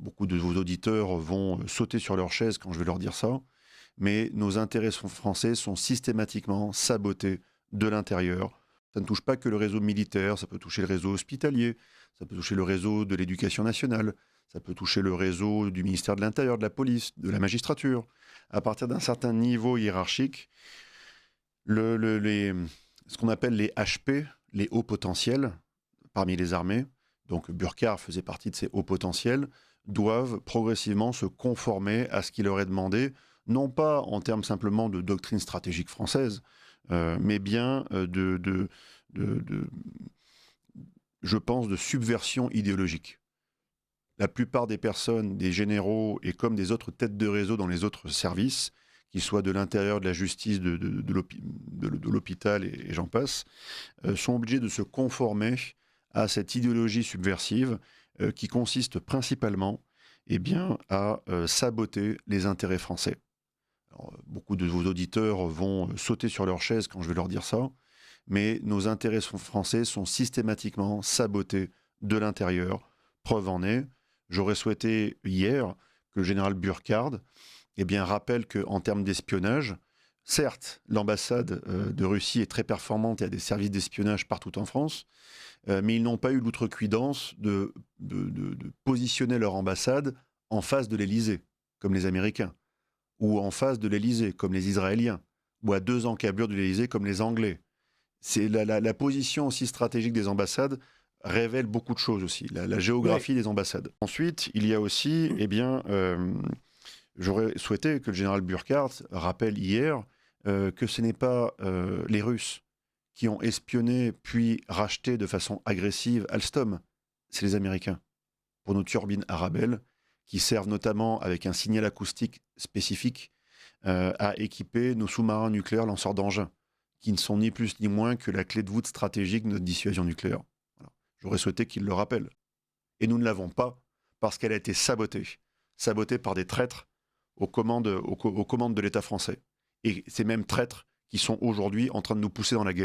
beaucoup de vos auditeurs vont sauter sur leur chaise quand je vais leur dire ça, mais nos intérêts français sont systématiquement sabotés de l'intérieur. Ça ne touche pas que le réseau militaire, ça peut toucher le réseau hospitalier, ça peut toucher le réseau de l'éducation nationale, ça peut toucher le réseau du ministère de l'Intérieur, de la police, de la magistrature. À partir d'un certain niveau hiérarchique, ce qu'on appelle les HP, les hauts potentiels, parmi les armées, donc Burkhardt faisait partie de ces hauts potentiels, doivent progressivement se conformer à ce qui leur est demandé, non pas en termes simplement de doctrine stratégique française, mais bien je pense, de subversion idéologique. La plupart des personnes, des généraux et comme des autres têtes de réseau dans les autres services, qu'ils soient de l'intérieur, de la justice, de l'hôpital et j'en passe, sont obligés de se conformer à cette idéologie subversive qui consiste principalement à saboter les intérêts français. Alors, beaucoup de vos auditeurs vont sauter sur leur chaise quand je vais leur dire ça, mais nos intérêts français sont systématiquement sabotés de l'intérieur. Preuve en est, j'aurais souhaité hier que le général Burkhardt rappelle qu'en termes d'espionnage, certes, l'ambassade de Russie est très performante et a des services d'espionnage partout en France, mais ils n'ont pas eu l'outrecuidance de positionner leur ambassade en face de l'Élysée, comme les Américains, ou en face de l'Élysée, comme les Israéliens, ou à 2 encablures de l'Élysée, comme les Anglais. C'est la position aussi stratégique des ambassades révèle beaucoup de choses aussi, la géographie des ambassades. Ensuite, il y a aussi, j'aurais souhaité que le général Burkhardt rappelle hier que ce n'est pas les Russes qui ont espionné puis racheté de façon agressive Alstom, c'est les Américains, pour nos turbines Arabelle, qui servent notamment avec un signal acoustique spécifique à équiper nos sous-marins nucléaires lanceurs d'engins, qui ne sont ni plus ni moins que la clé de voûte stratégique de notre dissuasion nucléaire. Voilà. J'aurais souhaité qu'il le rappelle. Et nous ne l'avons pas, parce qu'elle a été sabotée par des traîtres aux commandes de l'État français. Et ces mêmes traîtres qui sont aujourd'hui en train de nous pousser dans la guerre.